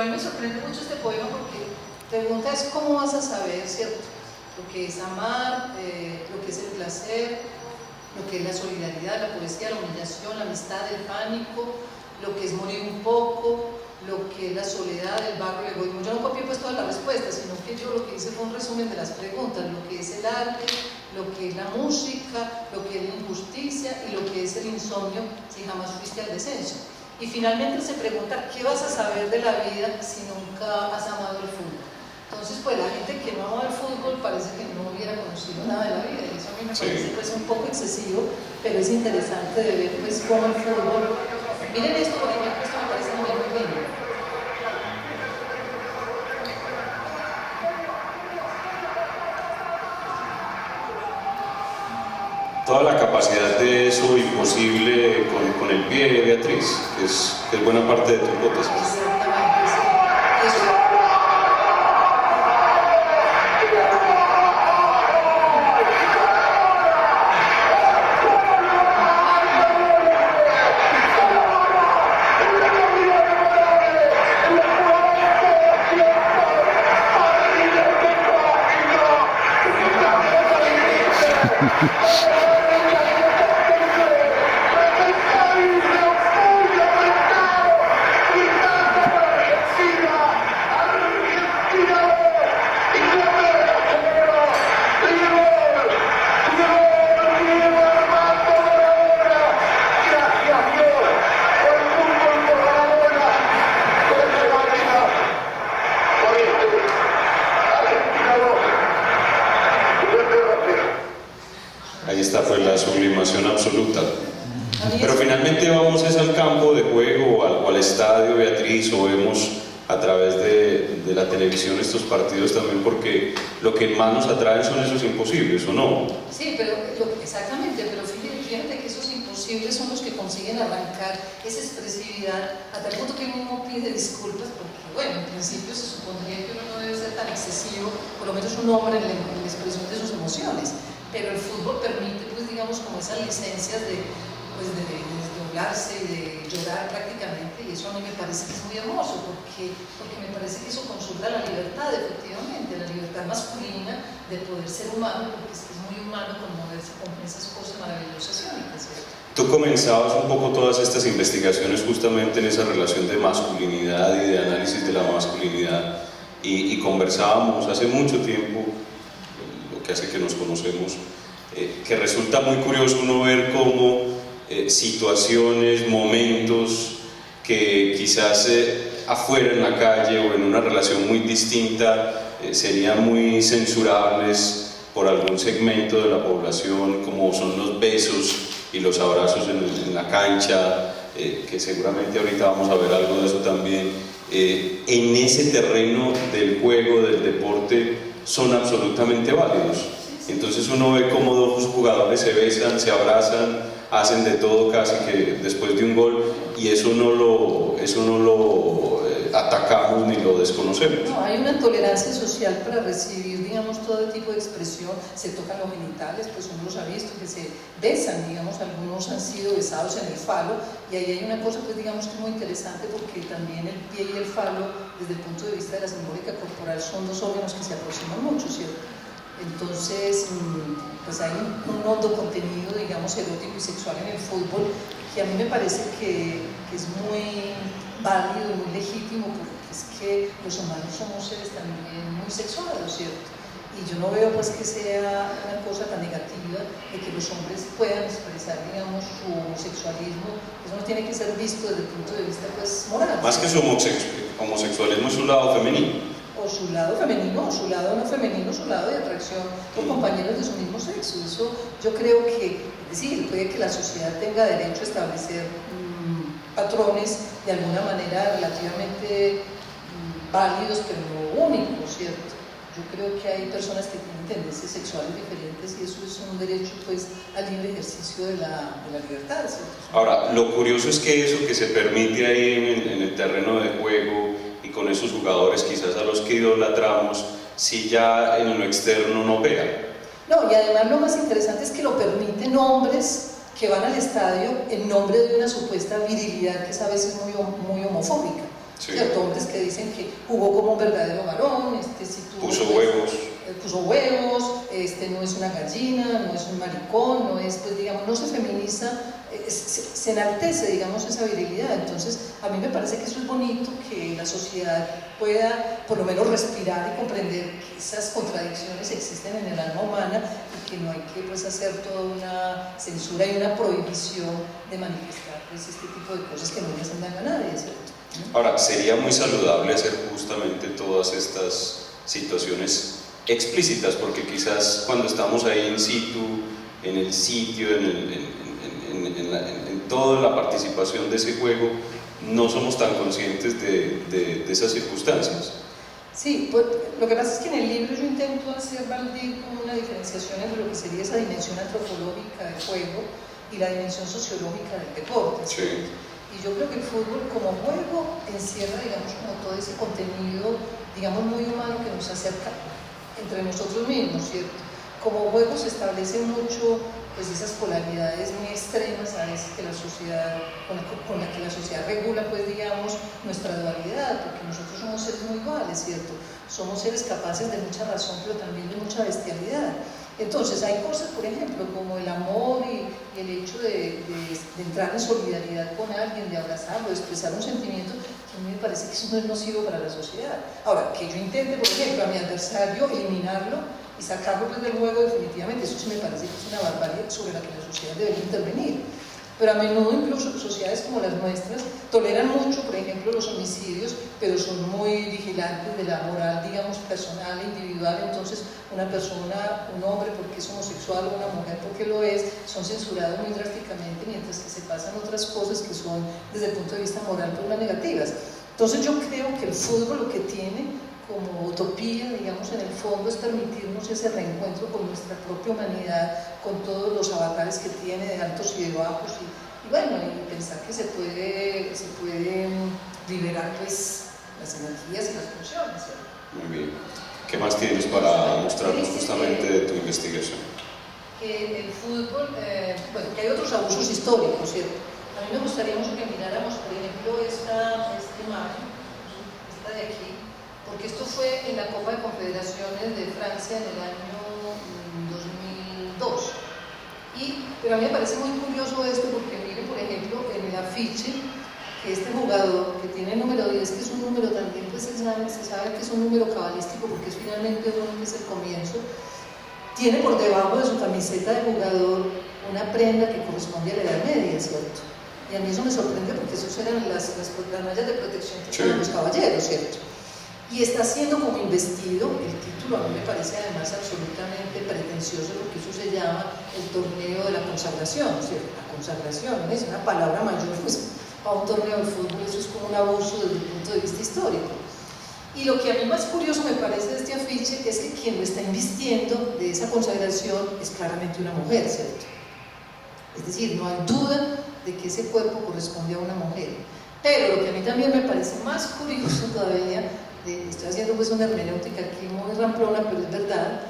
mí me sorprende mucho este poema porque te preguntas cómo vas a saber, ¿cierto? Lo que es amar, lo que es el placer, lo que es la solidaridad, la poesía, la humillación, la amistad, el pánico, lo que es morir un poco, lo que es la soledad, el barro, el egoísmo. Yo no copié pues todas las respuestas, sino que yo lo que hice fue un resumen de las preguntas, lo que es el arte, lo que es la música, lo que es la injusticia y lo que es el insomnio si jamás fuiste al descenso. Y finalmente se pregunta, ¿qué vas a saber de la vida si nunca has amado el fútbol? Entonces, pues la gente que no ama el fútbol parece que no hubiera conocido nada de la vida, y eso a mí me parece pues un poco excesivo, pero es interesante de ver pues cómo el fútbol... Miren esto, por ejemplo, esto me parece muy lindo. Toda la capacidad de eso imposible con el pie, Beatriz, que es buena parte de tu hipótesis. Exactamente, sí. Eso. Ahí está pues la sublimación absoluta. Pero finalmente vamos es al campo de juego o al estadio, Beatriz, o vemos a través de la televisión estos partidos también, porque lo que más nos atrae son esos imposibles, ¿o no? Sí, pero exactamente, pero fíjate que esos imposibles son los que consiguen arrancar esa expresividad a tal punto que uno mismo pide disculpas, porque bueno, en principio se supondría que uno no debe ser tan excesivo, por lo menos un hombre en la expresión de sus emociones, pero el fútbol permite, pues digamos, como esas licencias de desdoblarse y de llorar prácticamente, y eso a mí me parece que es muy hermoso, porque me parece que eso consulta la libertad, efectivamente, la libertad masculina de poder ser humano, porque es muy humano conmoverse con esas cosas maravillosas y únicas, ¿cierto? Tú comenzabas un poco todas estas investigaciones justamente en esa relación de masculinidad y de análisis de la masculinidad, y conversábamos hace mucho tiempo, lo que hace que nos conocemos, que resulta muy curioso uno ver cómo situaciones, momentos que quizás afuera en la calle o en una relación muy distinta serían muy censurables por algún segmento de la población, como son los besos y los abrazos en la cancha, que seguramente ahorita vamos a ver algo de eso también. En ese terreno del juego, del deporte, son absolutamente válidos. Entonces uno ve cómo dos jugadores se besan, se abrazan, hacen de todo casi que después de un gol, y eso no lo atacamos ni lo desconocemos. No, hay una tolerancia social para recibir, digamos, todo tipo de expresión. Se tocan los genitales, pues uno los ha visto, que se besan, digamos, algunos han sido besados en el falo, y ahí hay una cosa, pues digamos, que es muy interesante, porque también el pie y el falo, desde el punto de vista de la simbólica corporal, son dos órganos que se aproximan mucho, ¿cierto? Entonces, pues hay un hondo contenido, digamos, erótico y sexual en el fútbol, que a mí me parece que es muy válido y muy legítimo, porque es que los humanos somos seres también muy sexuados, ¿cierto? Y yo no veo pues que sea una cosa tan negativa de que los hombres puedan expresar, digamos, su homosexualismo. Eso no tiene que ser visto desde el punto de vista pues moral. Más que su homosexualismo es su lado femenino. O su lado femenino, o su lado no femenino, su lado de atracción por compañeros de su mismo sexo. Eso yo creo que, es decir, puede que la sociedad tenga derecho a establecer patrones de alguna manera relativamente válidos, pero no únicos, ¿cierto? Yo creo que hay personas que tienen tendencias sexuales diferentes, y eso es un derecho pues al libre ejercicio de la libertad, ¿cierto? Ahora, lo curioso es que eso que se permite ahí en el terreno de juego y con esos jugadores quizás a los que idolatramos, si ya en lo externo no pega. No, y además lo más interesante es que lo permiten hombres que van al estadio en nombre de una supuesta virilidad que es a veces muy homofóbica. Sí. ¿Cierto? Hombres que dicen que jugó como un verdadero varón, si puso huevos. Puso huevos, no es una gallina, no es un maricón, no es, pues digamos, no se feminiza, se enaltece, digamos, esa virilidad. Entonces, a mí me parece que eso es bonito, que la sociedad pueda por lo menos respirar y comprender que esas contradicciones existen en el alma humana y que no hay que pues hacer toda una censura y una prohibición de manifestar pues, este tipo de cosas que no le hacen daño a nadie, ¿cierto? Ahora, sería muy saludable hacer justamente todas estas situaciones explícitas, porque quizás cuando estamos ahí in situ, en el sitio, en toda la participación de ese juego, no somos tan conscientes de esas circunstancias. Sí, pues, lo que pasa es que en el libro yo intento hacer valer como una diferenciación entre lo que sería esa dimensión antropológica del juego y la dimensión sociológica del deporte. Sí. Y yo creo que el fútbol como juego encierra, digamos, como todo ese contenido, digamos, muy humano que nos acerca entre nosotros mismos, ¿cierto? Como juego se establece mucho, pues, esas polaridades muy extremas a veces que la sociedad, con la que la sociedad regula, pues, digamos, nuestra dualidad, porque nosotros somos seres muy iguales, ¿cierto? Somos seres capaces de mucha razón, pero también de mucha bestialidad. Entonces, hay cosas, por ejemplo, como el amor y el hecho de entrar en solidaridad con alguien, de abrazarlo, de expresar un sentimiento, que a mí me parece que eso no es nocivo para la sociedad. Ahora, que yo intente, por ejemplo, a mi adversario eliminarlo y sacarlo pues, del juego definitivamente, eso sí me parece que es una barbarie sobre la que la sociedad debería intervenir. Pero a menudo incluso sociedades como las nuestras toleran mucho, por ejemplo, los homicidios, pero son muy vigilantes de la moral, digamos, personal e individual. Entonces, una persona, un hombre porque es homosexual o una mujer porque lo es, son censurados muy drásticamente, mientras que se pasan otras cosas que son, desde el punto de vista moral, pues las negativas. Entonces, yo creo que el fútbol lo que tiene como utopía, digamos, en el fondo es permitirnos ese reencuentro con nuestra propia humanidad, con todos los avatares que tiene de altos y de bajos, y bueno, y pensar que se puede liberar pues las energías y las funciones, ¿cierto? Muy bien. ¿Qué más tienes para mostrarnos justamente de tu investigación? Que el fútbol, bueno, que hay otros abusos históricos, ¿cierto? A mí me gustaría mucho que miráramos, por ejemplo, esta imagen, esta de aquí, porque esto fue en la Copa de Confederaciones de Francia en el año 2002. Pero a mí me parece muy curioso esto porque mire, por ejemplo, en el afiche, que este jugador que tiene el número 10, que es un número también, pues se sabe que es un número cabalístico porque es finalmente uno que es el comienzo, tiene por debajo de su camiseta de jugador una prenda que corresponde a la Edad Media, ¿cierto? Y a mí eso me sorprende porque esos eran las mallas de protección que tenían los caballeros, ¿cierto? Y está siendo como investido, el título a mí me parece además absolutamente pretencioso porque eso se llama el torneo de la consagración, ¿cierto? La consagración, ¿no? Es una palabra mayor pues, a un torneo de fútbol, eso es como un abuso desde el punto de vista histórico. Y lo que a mí más curioso me parece de este afiche es que quien lo está invistiendo de esa consagración es claramente una mujer, ¿cierto? Es decir, no hay duda de que ese cuerpo corresponde a una mujer. Pero lo que a mí también me parece más curioso todavía, estoy haciendo pues una hermenéutica aquí muy ramplona, pero es verdad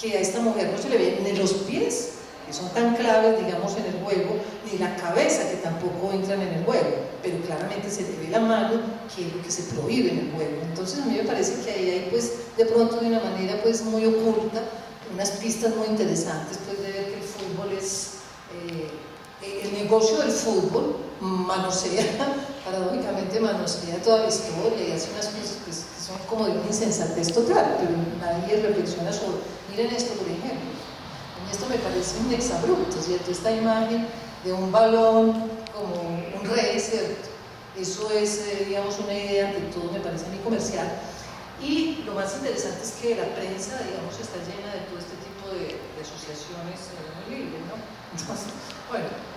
que a esta mujer no se le ven ni los pies, que son tan claves, digamos, en el juego, ni la cabeza, que tampoco entran en el juego, pero claramente se le ve la mano, que es lo que se prohíbe en el juego. Entonces a mí me parece que ahí hay, pues, de pronto de una manera pues muy oculta, unas pistas muy interesantes, pues, de ver que el fútbol es, el negocio del fútbol manosea, paradójicamente manosea toda la historia y hace unas cosas pues, que son como de una insensatez total, pero nadie reflexiona sobre, miren esto por ejemplo, esto me parece un exabrupto, ¿cierto? Esta imagen de un balón como un rey, ¿cierto? Eso es, digamos, una idea, ante todo me parece a mí comercial, y lo más interesante es que la prensa, digamos, está llena de todo este tipo de asociaciones muy libres, ¿no? Entonces, bueno.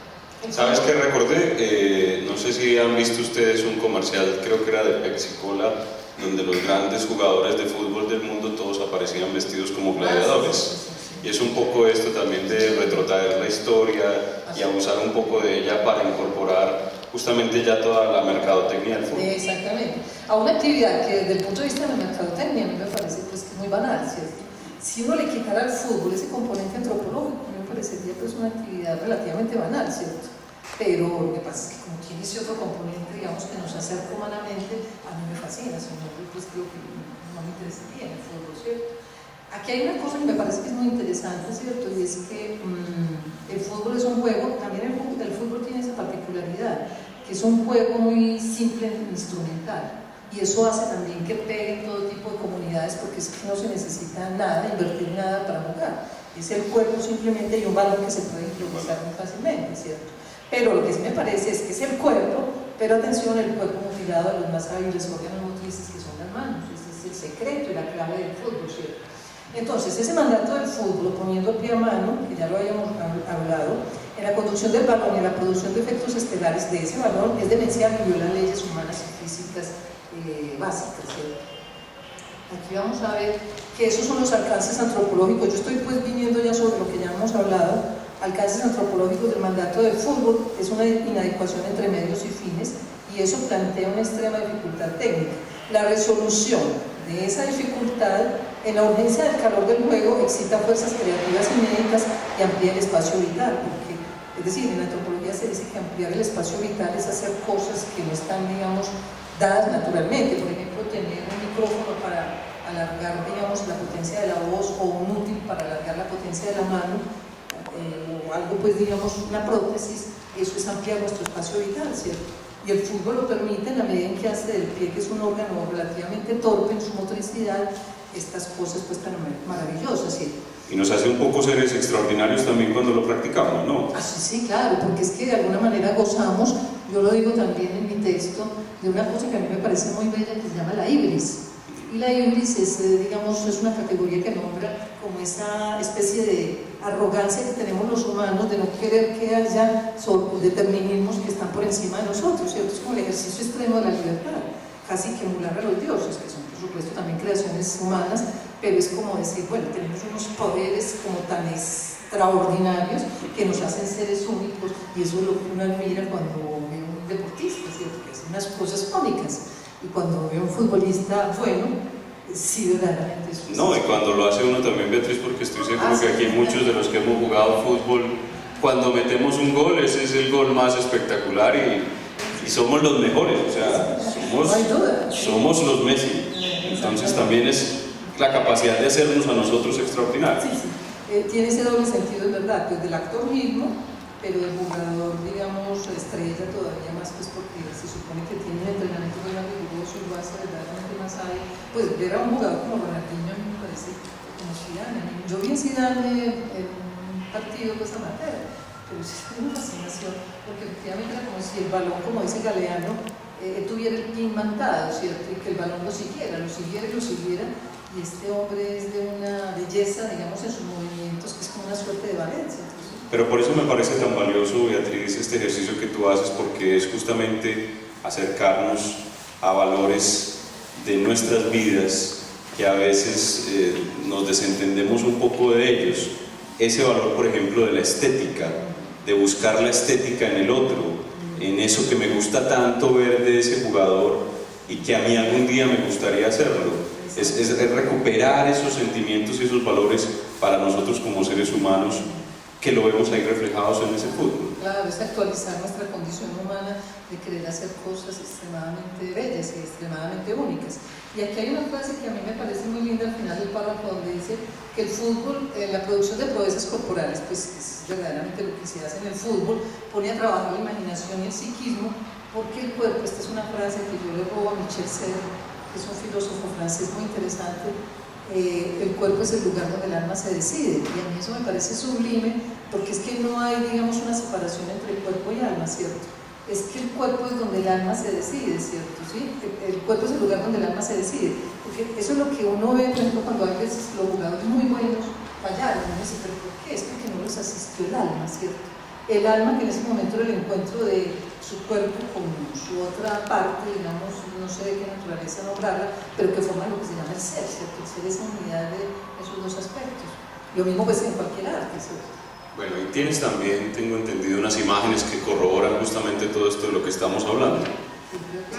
¿Sabes qué recordé? No sé si han visto ustedes un comercial, creo que era de Pepsi Cola, donde los grandes jugadores de fútbol del mundo todos aparecían vestidos como gladiadores. Y es un poco esto también de retrotraer la historia y abusar un poco de ella para incorporar justamente ya toda la mercadotecnia del fútbol. Exactamente. A una actividad que desde el punto de vista de la mercadotecnia a mí me parece pues, que es muy banal, ¿cierto? Si uno le quitara al fútbol ese componente antropológico, a mí me parecería pues, una actividad relativamente banal, ¿cierto? pero lo que pasa es que como tiene ese otro componente, digamos, que nos acerca humanamente, a mí me fascina, si no, pues creo que no me interesaría en el fútbol, ¿cierto? Aquí hay una cosa que me parece que es muy interesante, ¿cierto? Y es que el fútbol es un juego, también el fútbol tiene esa particularidad, que es un juego muy simple instrumental, y eso hace también que peguen todo tipo de comunidades, porque es que no se necesita nada, invertir nada para jugar, es el cuerpo simplemente y un balón que se puede improvisar muy fácilmente, ¿cierto? Pero lo que sí me parece es que es el cuerpo, pero atención, el cuerpo mutilado de los más hábiles órganos motrices que son las manos, ese es el secreto y la clave del fútbol, ¿cierto? Entonces, ese mandato del fútbol, poniendo pie a mano, que ya lo habíamos hablado, en la conducción del balón y en la producción de efectos estelares de ese balón, es demencial y viola leyes humanas y físicas básicas, ¿cierto? Aquí vamos a ver que esos son los alcances antropológicos. Yo estoy pues viniendo ya sobre lo que ya hemos hablado. Alcances antropológicos del mandato del fútbol es una inadecuación entre medios y fines, y eso plantea una extrema dificultad técnica. La resolución de esa dificultad en la urgencia del calor del juego excita fuerzas creativas inéditas y amplía el espacio vital, porque, es decir, en la antropología se dice que ampliar el espacio vital es hacer cosas que no están, digamos, dadas naturalmente. Por ejemplo, tener un micrófono para alargar, digamos, la potencia de la voz, o un útil para alargar la potencia de la mano, o algo, pues digamos, una prótesis, eso es ampliar nuestro espacio vital, ¿cierto? Y el fútbol lo permite en la medida en que hace del pie, que es un órgano relativamente torpe en su motricidad, estas cosas pues tan maravillosas, ¿cierto? Y nos hace un poco seres extraordinarios también cuando lo practicamos, ¿no? Ah, sí, claro, porque es que de alguna manera gozamos, yo lo digo también en mi texto, de una cosa que a mí me parece muy bella, que se llama la ibris. Y la ibris es, digamos, es una categoría que nombra como esa especie de arrogancia que tenemos los humanos de no querer que haya determinismos que están por encima de nosotros, ¿cierto? Es como el ejercicio extremo de la libertad, casi que emular a los dioses, que son por supuesto también creaciones humanas, pero es como decir, bueno, tenemos unos poderes como tan extraordinarios que nos hacen seres únicos, y eso es lo que uno admira cuando ve a un deportista, ¿cierto? Que hace unas cosas cómicas. Y cuando veo un futbolista bueno, sí, verdaderamente es físico. No, y cuando lo hace uno también, Beatriz, porque estoy seguro que aquí muchos de los que hemos jugado fútbol, cuando metemos un gol, ese es el gol más espectacular, y somos los mejores, o sea, somos los Messi. Entonces también es la capacidad de hacernos a nosotros extraordinarios. Sí, sí. Tiene ese doble sentido, es verdad, pues del actor mismo, pero el jugador, digamos, estrella todavía más, pues porque se supone que tiene un entrenamiento muy riguroso y lo hace verdaderamente más ahí. Pues ver a un jugador como Ronaldinho a mí me parece como Zidane. Yo vi a Zidane en un partido pues amateur, pero sí es una fascinación, porque efectivamente era como si el balón, como dice Galeano, tuviera el pie imantado, ¿cierto? Y que el balón lo siguiera, y este hombre es de una belleza, digamos, en sus movimientos, que es como una suerte de Valencia. Pero por eso me parece tan valioso, Beatriz, este ejercicio que tú haces, porque es justamente acercarnos a valores de nuestras vidas que a veces nos desentendemos un poco de ellos. Ese valor, por ejemplo, de la estética, de buscar la estética en el otro, en eso que me gusta tanto ver de ese jugador y que a mí algún día me gustaría hacerlo. Es recuperar esos sentimientos y esos valores para nosotros como seres humanos, que lo vemos ahí reflejados en ese fútbol. Claro, es actualizar nuestra condición humana de querer hacer cosas extremadamente bellas y extremadamente únicas. Y aquí hay una frase que a mí me parece muy linda al final del párrafo, donde dice que el fútbol, la producción de proezas corporales, pues es verdaderamente lo que se hace en el fútbol, pone a trabajar la imaginación y el psiquismo, porque el cuerpo, esta es una frase que yo le robo a Michel Serres, que es un filósofo francés muy interesante, el cuerpo es el lugar donde el alma se decide, y a mí eso me parece sublime, porque es que no hay, digamos, una separación entre el cuerpo y alma, ¿cierto? Es que el cuerpo es donde el alma se decide, ¿cierto? ¿Sí? El cuerpo es el lugar donde el alma se decide, porque eso es lo que uno ve, por ejemplo, cuando hay veces los jugadores muy buenos fallaron, uno dice, ¿pero por qué? Es porque no les asistió el alma, ¿cierto? El alma, que en ese momento era el encuentro de su cuerpo con su otra parte, digamos, no sé de qué naturaleza nombrarla, pero que forma lo que se llama el ser, ¿cierto? El ser es esa unidad de esos dos aspectos. Lo mismo pues en cualquier arte, ¿cierto? Bueno, y tienes también, tengo entendido, unas imágenes que corroboran justamente todo esto de lo que estamos hablando. Sí, creo que